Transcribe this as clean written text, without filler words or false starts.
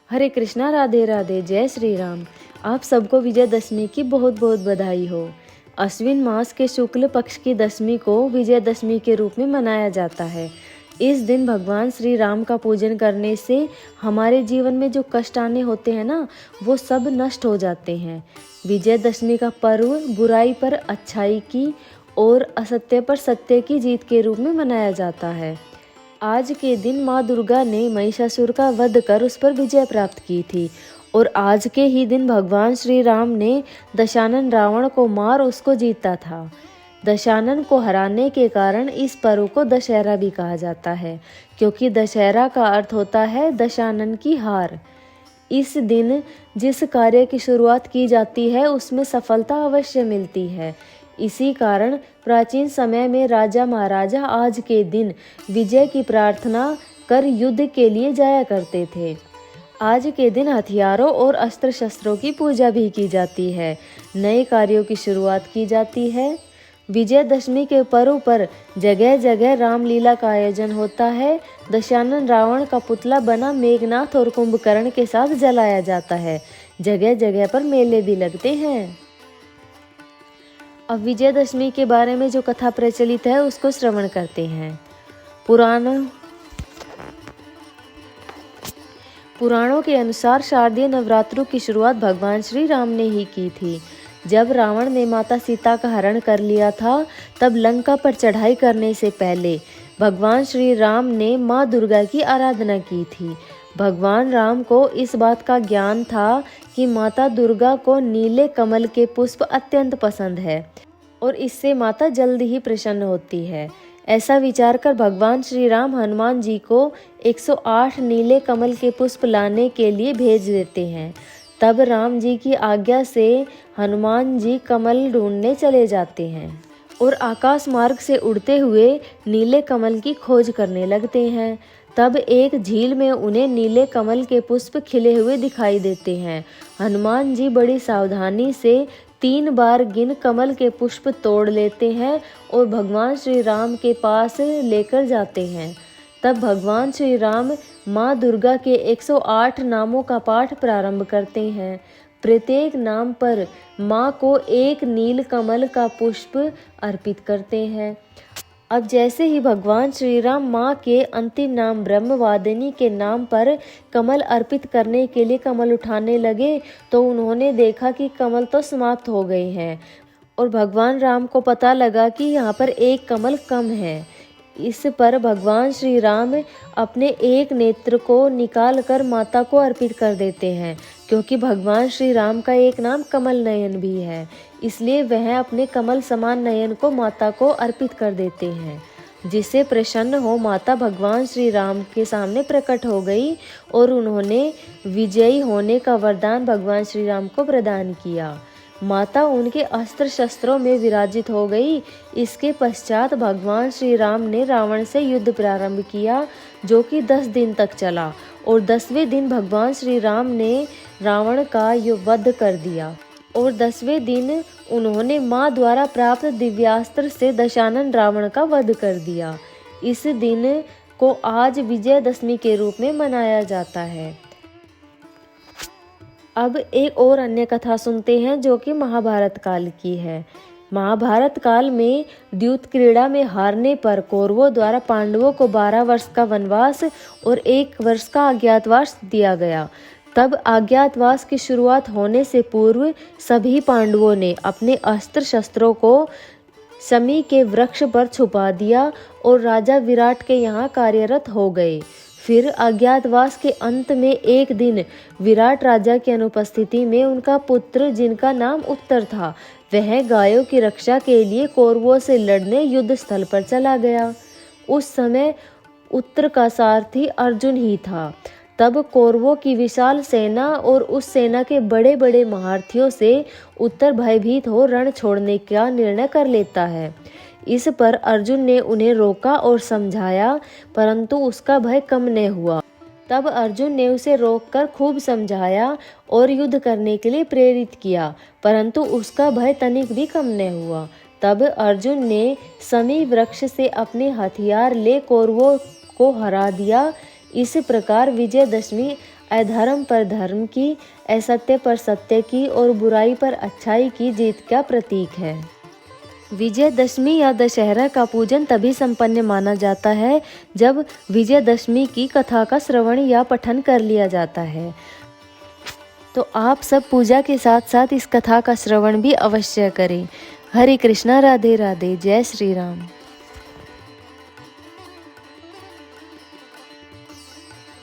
हरे कृष्णा, राधे राधे, जय श्री राम। आप सबको विजयदशमी की बहुत बहुत बधाई हो। अश्विन मास के शुक्ल पक्ष की दशमी को विजयदशमी के रूप में मनाया जाता है। इस दिन भगवान श्री राम का पूजन करने से हमारे जीवन में जो कष्ट आने होते हैं ना, वो सब नष्ट हो जाते हैं। विजयदशमी का पर्व बुराई पर अच्छाई की और असत्य पर सत्य की जीत के रूप में मनाया जाता है। आज के दिन माँ दुर्गा ने महिषासुर का वध कर उस पर विजय प्राप्त की थी और आज के ही दिन भगवान श्री राम ने दशानन रावण को मार उसको जीता था। दशानन को हराने के कारण इस पर्व को दशहरा भी कहा जाता है, क्योंकि दशहरा का अर्थ होता है दशानन की हार। इस दिन जिस कार्य की शुरुआत की जाती है उसमें सफलता अवश्य मिलती है। इसी कारण प्राचीन समय में राजा महाराजा आज के दिन विजय की प्रार्थना कर युद्ध के लिए जाया करते थे। आज के दिन हथियारों और अस्त्र शस्त्रों की पूजा भी की जाती है, नए कार्यों की शुरुआत की जाती है। विजयदशमी के पर्व पर जगह जगह रामलीला का आयोजन होता है। दशानन रावण का पुतला बना मेघनाथ और कुंभकर्ण के साथ जलाया जाता है। जगह जगह पर मेले भी लगते हैं। अब विजयदशमी के बारे में जो कथा प्रचलित है उसको श्रवण करते हैं। पुराणों के अनुसार शारदीय नवरात्रों की शुरुआत भगवान श्री राम ने ही की थी। जब रावण ने माता सीता का हरण कर लिया था, तब लंका पर चढ़ाई करने से पहले भगवान श्री राम ने माँ दुर्गा की आराधना की थी। भगवान राम को इस बात का ज्ञान था कि माता दुर्गा को नीले कमल के पुष्प अत्यंत पसंद है और इससे माता जल्द ही प्रसन्न होती है। ऐसा विचार कर भगवान श्री राम हनुमान जी को 108 नीले कमल के पुष्प लाने के लिए भेज देते हैं। तब राम जी की आज्ञा से हनुमान जी कमल ढूंढने चले जाते हैं और आकाश मार्ग से उड़ते हुए नीले कमल की खोज करने लगते हैं। तब एक झील में उन्हें नीले कमल के पुष्प खिले हुए दिखाई देते हैं। हनुमान जी बड़ी सावधानी से 3 बार गिन कमल के पुष्प तोड़ लेते हैं और भगवान श्री राम के पास लेकर जाते हैं। तब भगवान श्री राम माँ दुर्गा के 108 नामों का पाठ प्रारंभ करते हैं। प्रत्येक नाम पर माँ को एक नील कमल का पुष्प अर्पित करते हैं। अब जैसे ही भगवान श्री राम माँ के अंतिम नाम ब्रह्मवादिनी के नाम पर कमल अर्पित करने के लिए कमल उठाने लगे, तो उन्होंने देखा कि कमल तो समाप्त हो गए हैं और भगवान राम को पता लगा कि यहाँ पर एक कमल कम है। इस पर भगवान श्री राम अपने एक नेत्र को निकाल कर माता को अर्पित कर देते हैं, क्योंकि भगवान श्री राम का एक नाम कमल नयन भी है, इसलिए वह अपने कमल समान नयन को माता को अर्पित कर देते हैं। जिससे प्रसन्न हो माता भगवान श्री राम के सामने प्रकट हो गई और उन्होंने विजयी होने का वरदान भगवान श्री राम को प्रदान किया। माता उनके अस्त्र शस्त्रों में विराजित हो गई। इसके पश्चात भगवान श्री राम ने रावण से युद्ध प्रारंभ किया, जो कि 10 दिन तक चला और 10वें दिन भगवान श्री राम ने रावण का वध कर दिया और 10वें दिन उन्होंने माँ द्वारा प्राप्त दिव्यास्त्र से दशानन रावण का वध कर दिया। इस दिन को आज विजयदशमी के रूप में मनाया जाता है। अब एक और अन्य कथा सुनते हैं, जो कि महाभारत काल की है। महाभारत काल में द्यूत क्रीड़ा में हारने पर कौरवों द्वारा पांडवों को 12 वर्ष का वनवास और 1 वर्ष का अज्ञातवास दिया गया। तब अज्ञातवास की शुरुआत होने से पूर्व सभी पांडवों ने अपने अस्त्र शस्त्रों को शमी के वृक्ष पर छुपा दिया और राजा विराट के यहाँ कार्यरत हो गए। फिर अज्ञातवास के अंत में एक दिन विराट राजा की अनुपस्थिति में उनका पुत्र, जिनका नाम उत्तर था, वह गायों की रक्षा के लिए कौरवों से लड़ने युद्ध स्थल पर चला गया। उस समय उत्तर का सारथी अर्जुन ही था। तब कौरवों की विशाल सेना और उस सेना के बड़े बड़े महारथियों से उत्तर भयभीत हो रण छोड़ने का निर्णय कर लेता है। इस पर अर्जुन ने उन्हें रोका और समझाया, परंतु उसका भय कम न हुआ। तब अर्जुन ने उसे रोककर खूब समझाया और युद्ध करने के लिए प्रेरित किया, परंतु उसका भय तनिक भी कम न हुआ। तब अर्जुन ने शमी वृक्ष से अपने हथियार ले कौरवों को हरा दिया। इस प्रकार विजयदशमी अधर्म पर धर्म की, असत्य पर सत्य की और बुराई पर अच्छाई की जीत का प्रतीक है। विजयदशमी या दशहरा का पूजन तभी संपन्न माना जाता है जब विजयदशमी की कथा का श्रवण या पठन कर लिया जाता है। तो आप सब पूजा के साथ साथ इस कथा का श्रवण भी अवश्य करें। हरे कृष्णा, राधे राधे, जय श्री राम।